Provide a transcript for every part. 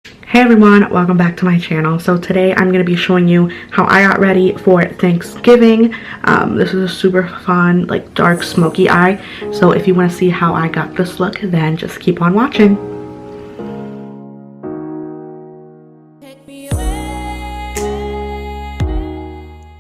Hey everyone, welcome back to my channel. So today I'm going to be showing you how I got ready for Thanksgiving. This is a super fun, like dark smoky eye. So if you want to see how I got this look, then just keep on watching.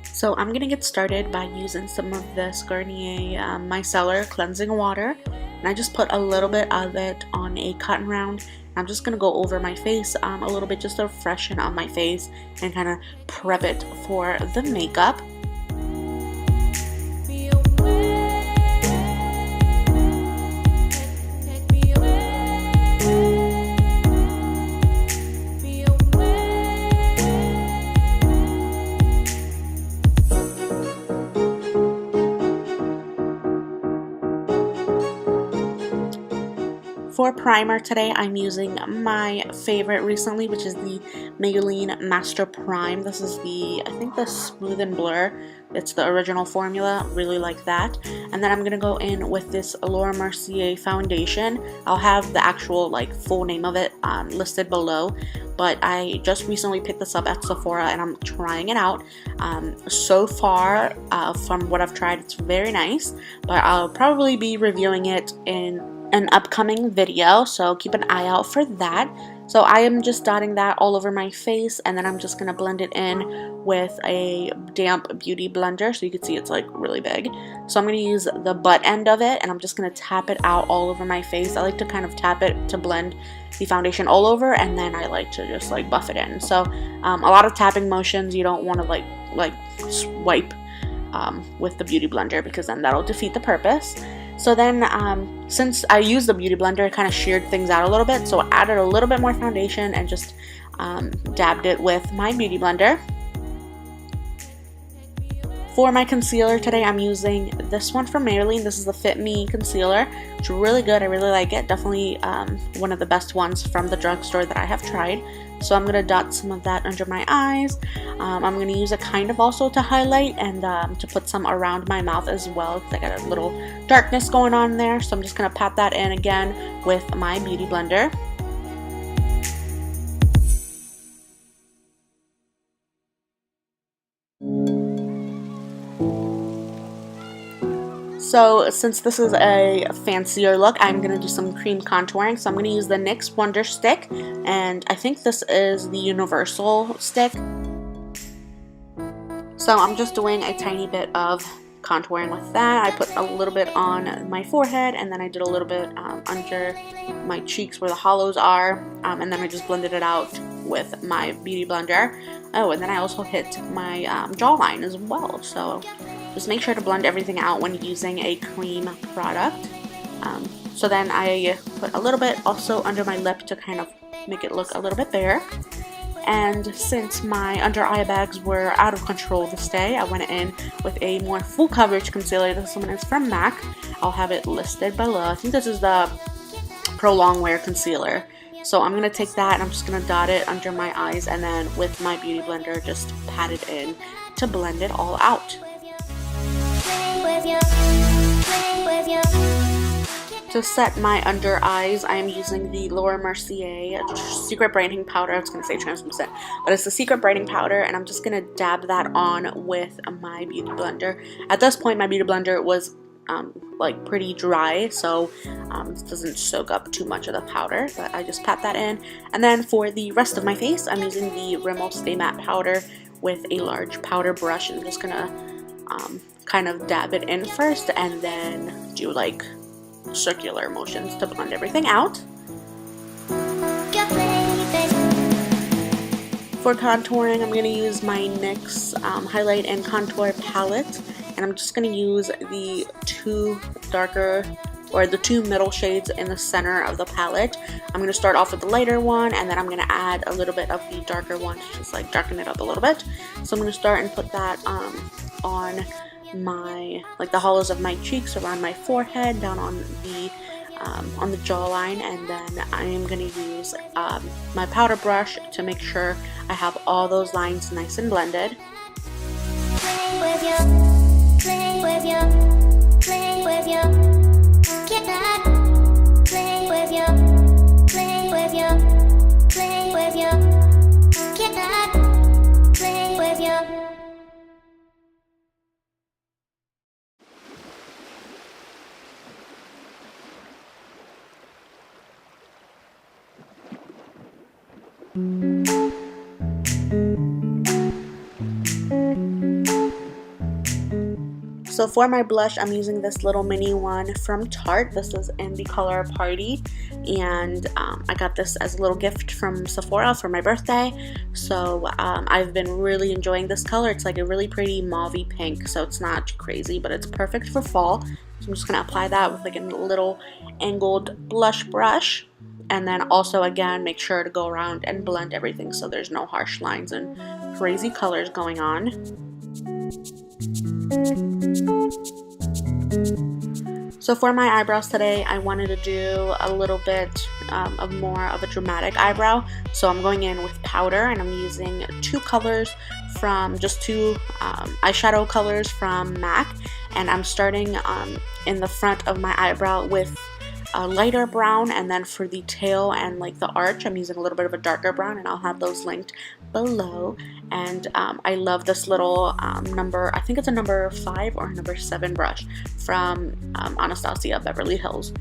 So I'm going to get started by using some of this Garnier Micellar cleansing water. And I just put a little bit of it on a cotton round. I'm just going to go over my face a little bit just to freshen up my face and kind of prep it for the makeup. For primer today, I'm using my favorite recently, which is the Maybelline Master Prime. This is I think the Smooth and Blur. It's the original formula, really like that. And then I'm gonna go in with this Laura Mercier foundation. I'll have the actual full name of it listed below, but I just recently picked this up at Sephora and I'm trying it out. So far, from what I've tried, it's very nice, but I'll probably be reviewing it in an upcoming video, so keep an eye out for that. So I am just dotting that all over my face, and then I'm just gonna blend it in with a damp beauty blender, so you can see it's like really big. So I'm gonna use the butt end of it, and I'm just gonna tap it out all over my face. I like to kind of tap it to blend the foundation all over, and then I like to just buff it in. So a lot of tapping motions. You don't want to like swipe with the beauty blender, because then that'll defeat the purpose. So then, since I used the beauty blender, it kind of sheared things out a little bit, so I added a little bit more foundation and just dabbed it with my beauty blender. For my concealer today, I'm using this one from Maybelline. This is the Fit Me concealer. It's really good. I really like it. Definitely one of the best ones from the drugstore that I have tried. So I'm going to dot some of that under my eyes. I'm going to use it kind of also to highlight and to put some around my mouth as well, because I got a little darkness going on there. So I'm just going to pat that in again with my beauty blender. So since this is a fancier look, I'm going to do some cream contouring. So I'm going to use the NYX Wonder Stick, and I think this is the universal stick. So I'm just doing a tiny bit of contouring with that. I put a little bit on my forehead, and then I did a little bit under my cheeks where the hollows are, and then I just blended it out with my beauty blender. Oh, and then I also hit my jawline as well. So just make sure to blend everything out when using a cream product. So then I put a little bit also under my lip to kind of make it look a little bit bare. And since my under eye bags were out of control this day, I went in with a more full coverage concealer. This one is from MAC. I'll have it listed below. I think this is the Pro Longwear concealer. So I'm going to take that and I'm just going to dot it under my eyes, and then with my beauty blender just pat it in to blend it all out. To set my under eyes, I am using the Laura Mercier Secret Brightening Powder. I was going to say translucent, but it's the Secret Brightening Powder, and I'm just going to dab that on with my beauty blender. At this point, my beauty blender was pretty dry, so it doesn't soak up too much of the powder, but I just pat that in. And then for the rest of my face, I'm using the Rimmel Stay Matte Powder with a large powder brush, and I'm just going to kind of dab it in first and then do circular motions to blend everything out. For contouring, I'm going to use my NYX Highlight and Contour Palette, and I'm just going to use the two middle shades in the center of the palette. I'm going to start off with the lighter one, and then I'm going to add a little bit of the darker one to just darken it up a little bit. So I'm going to start and put that on my the hollows of my cheeks, around my forehead, down on the jawline, and then I am going to use my powder brush to make sure I have all those lines nice and blended. Get that, play with you, So for my blush, I'm using this little mini one from Tarte. This is in the color Party, and I got this as a little gift from Sephora for my birthday. So I've been really enjoying this color. It's like a really pretty mauvey pink, so it's not crazy, but it's perfect for fall. So I'm just going to apply that with like a little angled blush brush. And then also, again, make sure to go around and blend everything so there's no harsh lines and crazy colors going on. So for my eyebrows today, I wanted to do a little bit of more of a dramatic eyebrow. So I'm going in with powder, and I'm using two colors from, just two eyeshadow colors from MAC. And I'm starting in the front of my eyebrow with a lighter brown, and then for the tail and like the arch, I'm using a little bit of a darker brown, and I'll have those linked below. And I love this little number, I think it's a number 5 or number 7 brush from Anastasia Beverly Hills.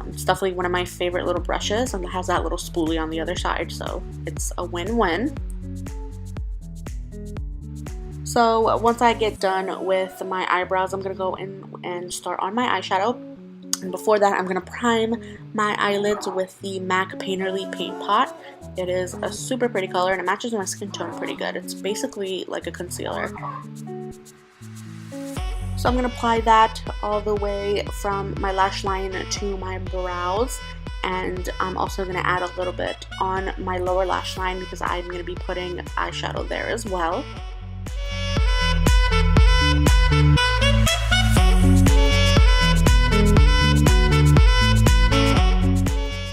It's definitely one of my favorite little brushes, and it has that little spoolie on the other side, so it's a win-win. So once I get done with my eyebrows, I'm going to go in and start on my eyeshadow. And before that, I'm going to prime my eyelids with the MAC Painterly Paint Pot. It is a super pretty color, and it matches my skin tone pretty good. It's basically like a concealer. So I'm going to apply that all the way from my lash line to my brows. And I'm also going to add a little bit on my lower lash line because I'm going to be putting eyeshadow there as well.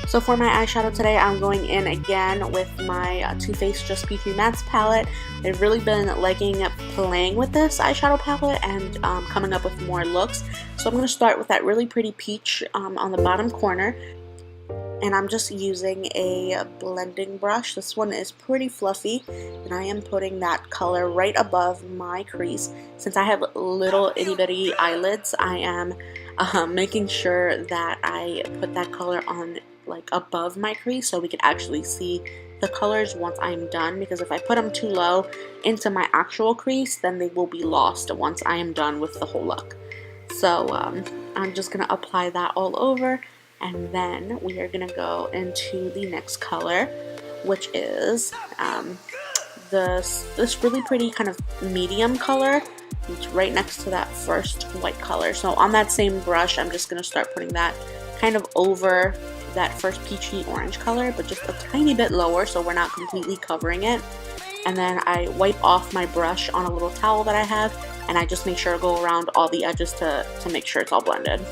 So for my eyeshadow today, I'm going in again with my Too Faced Just Peachy Mattes palette. I've really been liking playing with this eyeshadow palette and coming up with more looks. So I'm going to start with that really pretty peach on the bottom corner. And I'm just using a blending brush. This one is pretty fluffy, and I am putting that color right above my crease. Since I have little itty bitty eyelids, I am making sure that I put that color on like above my crease so we can actually see the colors once I'm done, because if I put them too low into my actual crease, then they will be lost once I am done with the whole look. So I'm just going to apply that all over, and then we are going to go into the next color, which is this really pretty kind of medium color. It's right next to that first white color. So on that same brush, I'm just going to start putting that kind of over that first peachy orange color, but just a tiny bit lower so we're not completely covering it. And then I wipe off my brush on a little towel that I have, and I just make sure to go around all the edges to make sure it's all blended.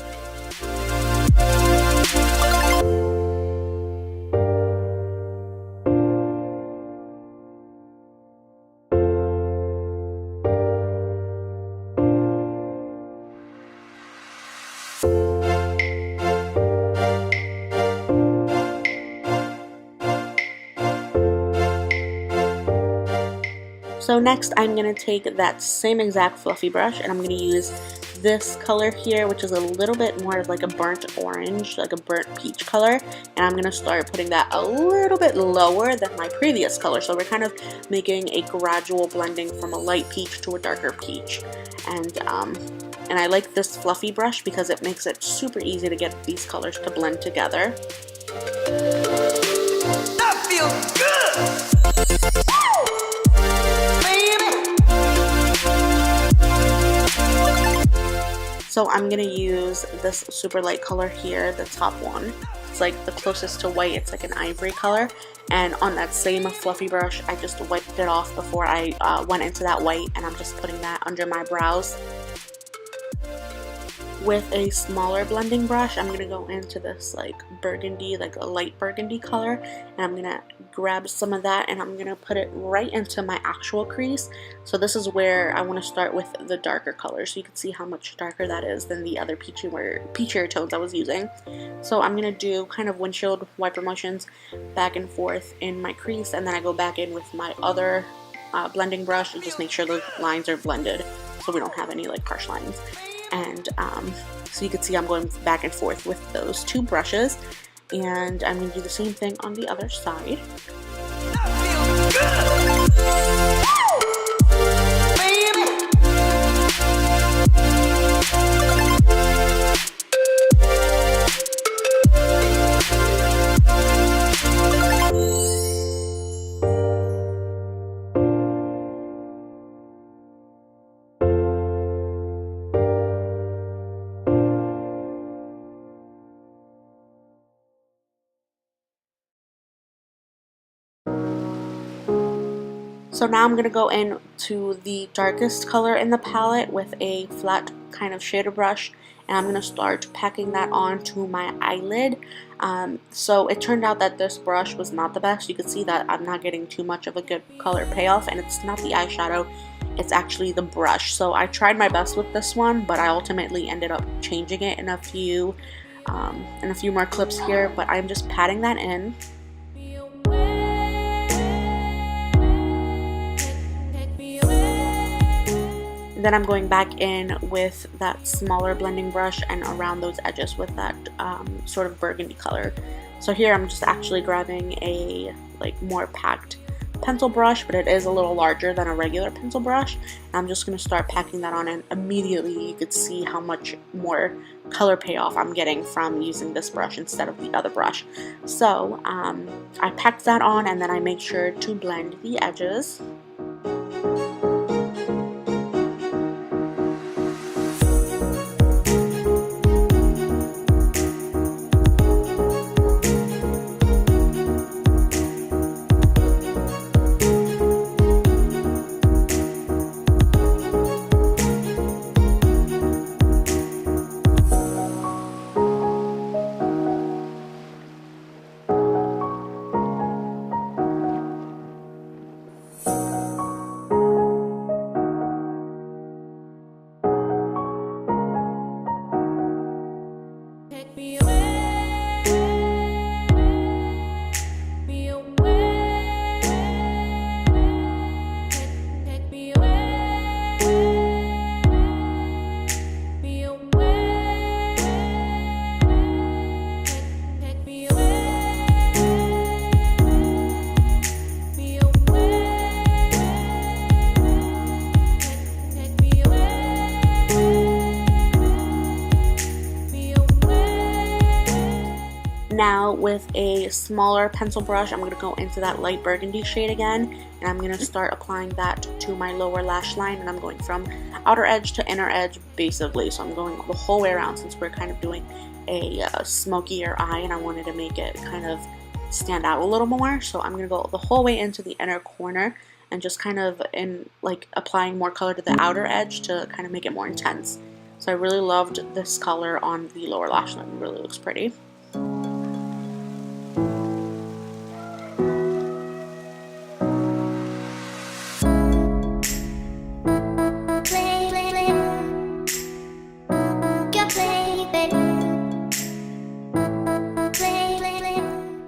So next, I'm going to take that same exact fluffy brush, and I'm going to use this color here, which is a little bit more of like a burnt orange, like a burnt peach color, and I'm going to start putting that a little bit lower than my previous color. So we're kind of making a gradual blending from a light peach to a darker peach. And I like this fluffy brush because it makes it super easy to get these colors to blend together. That feels good! So I'm going to use this super light color here, the top one. It's like the closest to white, it's like an ivory color. And on that same fluffy brush, I just wiped it off before I went into that white, and I'm just putting that under my brows. With a smaller blending brush, I'm going to go into this like burgundy, like a light burgundy color, and I'm going to grab some of that and I'm going to put it right into my actual crease. So this is where I want to start with the darker color, so you can see how much darker that is than the other peachier tones I was using. So I'm going to do kind of windshield wiper motions back and forth in my crease, and then I go back in with my other blending brush and just make sure the lines are blended so we don't have any like harsh lines. And so you can see I'm going back and forth with those two brushes, and I'm going to do the same thing on the other side. So now I'm going to go in to the darkest color in the palette with a flat kind of shader brush, and I'm going to start packing that onto my eyelid. So it turned out that this brush was not the best. You can see that I'm not getting too much of a good color payoff, and it's not the eyeshadow, it's actually the brush. So I tried my best with this one, but I ultimately ended up changing it in a few more clips here, but I'm just patting that in. Then I'm going back in with that smaller blending brush and around those edges with that sort of burgundy color. So here I'm just actually grabbing a more packed pencil brush, but it is a little larger than a regular pencil brush. And I'm just going to start packing that on, and immediately you could see how much more color payoff I'm getting from using this brush instead of the other brush. So I packed that on, and then I make sure to blend the edges. Now with a smaller pencil brush, I'm going to go into that light burgundy shade again, and I'm going to start applying that to my lower lash line, and I'm going from outer edge to inner edge basically. So I'm going the whole way around, since we're kind of doing a smokier eye and I wanted to make it kind of stand out a little more. So I'm going to go the whole way into the inner corner and just kind of applying more color to the outer edge to kind of make it more intense. So I really loved this color on the lower lash line. It really looks pretty.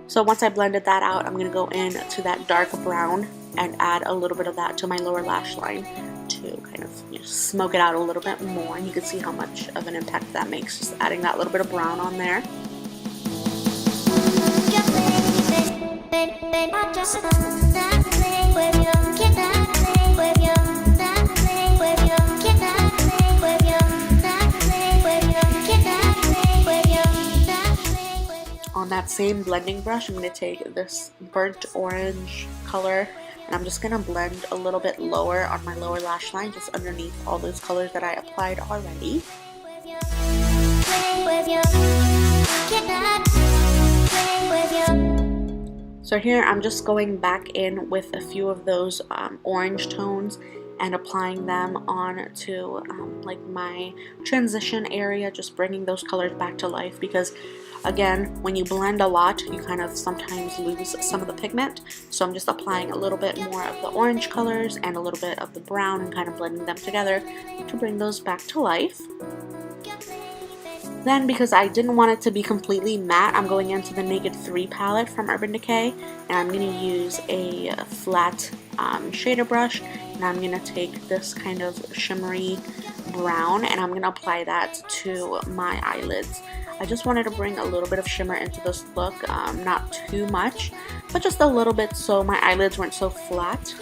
So once I blended that out, I'm going to go in to that dark brown and add a little bit of that to my lower lash line to kind of smoke it out a little bit more. And you can see how much of an impact that makes, just adding that little bit of brown on there. On that same blending brush, I'm going to take this burnt orange color, and I'm just going to blend a little bit lower on my lower lash line, just underneath all those colors that I applied already. So here I'm just going back in with a few of those orange tones and applying them onto like my transition area, just bringing those colors back to life, because again, when you blend a lot, you kind of sometimes lose some of the pigment. So I'm just applying a little bit more of the orange colors and a little bit of the brown and kind of blending them together to bring those back to life. Then, because I didn't want it to be completely matte, I'm going into the Naked 3 palette from Urban Decay, and I'm going to use a flat shader brush, and I'm going to take this kind of shimmery brown, and I'm going to apply that to my eyelids. I just wanted to bring a little bit of shimmer into this look, not too much, but just a little bit so my eyelids weren't so flat.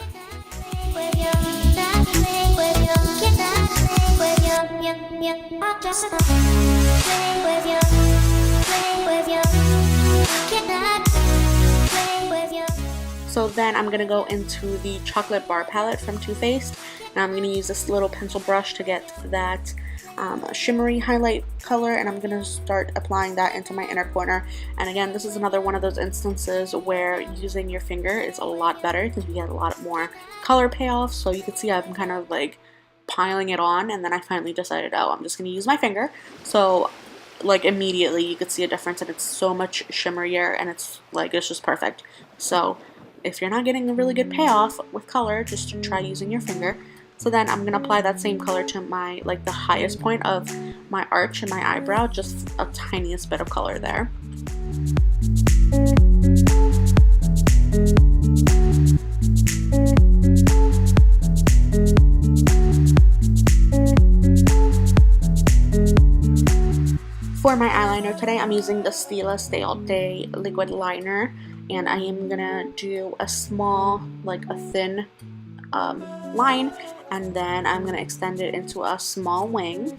So then I'm going to go into the Chocolate Bar palette from Too Faced, and I'm going to use this little pencil brush to get that shimmery highlight color, and I'm going to start applying that into my inner corner. And again, this is another one of those instances where using your finger is a lot better because you get a lot more color payoff. So you can see I'm kind of like piling it on, and then I finally decided, oh, I'm just going to use my finger. So like immediately you could see a difference, and it's so much shimmerier, and it's just perfect. So if you're not getting a really good payoff with color, just try using your finger. So then I'm going to apply that same color to my, like, the highest point of my arch and my eyebrow, just a tiniest bit of color there. For my eyeliner today, I'm using the Stila Stay All Day liquid liner, and I am going to do a small, like a thin line, and then I'm going to extend it into a small wing.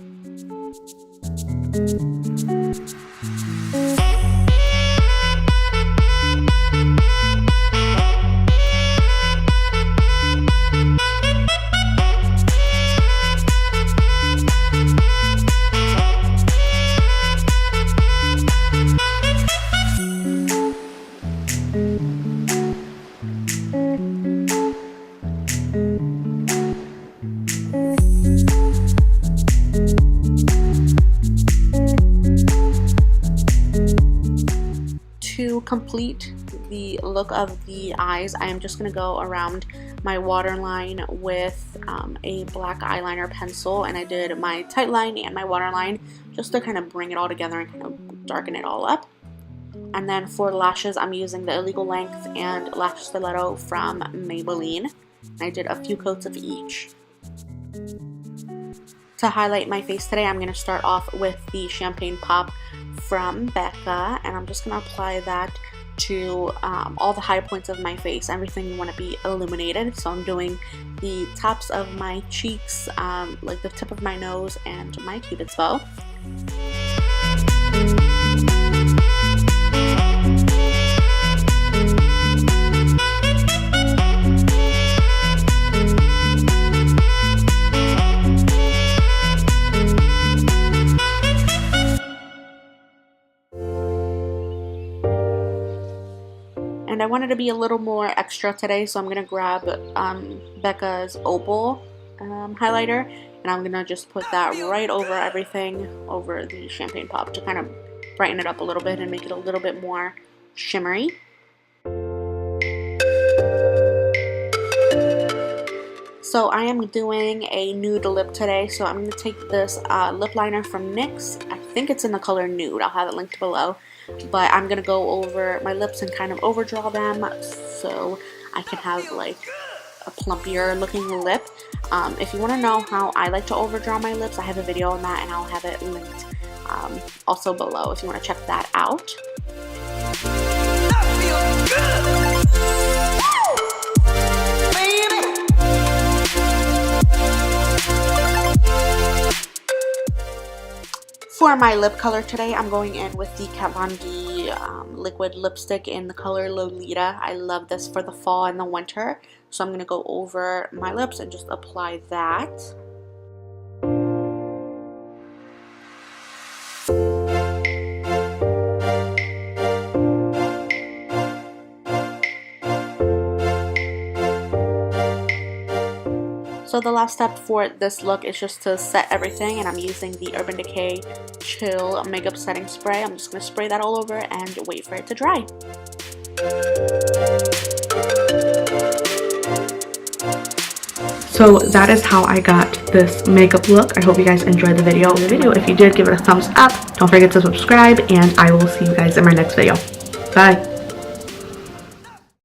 To complete the look of the eyes, I am just going to go around my waterline with a black eyeliner pencil, and I did my tight line and my waterline just to kind of bring it all together and kind of darken it all up. And then for lashes, I'm using the Illegal Length and Lash Stiletto from Maybelline. I did a few coats of each. To highlight my face today, I'm going to start off with the Champagne Pop from Becca, and I'm just going to apply that to all the high points of my face, everything you want to be illuminated. So I'm doing the tops of my cheeks, like the tip of my nose, and my Cupid's bow. And I wanted to be a little more extra today, so I'm going to grab Becca's Opal highlighter, and I'm going to just put that right over everything, over the Champagne Pop, to kind of brighten it up a little bit and make it a little bit more shimmery. So I am doing a nude lip today, so I'm going to take this lip liner from NYX. I think it's in the color Nude. I'll have it linked below. But I'm going to go over my lips and kind of overdraw them so I can have like a plumpier looking lip. If you want to know how I like to overdraw my lips, I have a video on that, and I'll have it linked also below if you want to check that out. For my lip color today, I'm going in with the Kat Von D liquid lipstick in the color Lolita. I love this for the fall and the winter, so I'm going to go over my lips and just apply that. So the last step for this look is just to set everything, and I'm using the Urban Decay Chill Makeup Setting Spray. I'm just going to spray that all over and wait for it to dry. So that is how I got this makeup look. I hope you guys enjoyed the video. If you did, give it a thumbs up. Don't forget to subscribe, and I will see you guys in my next video. Bye.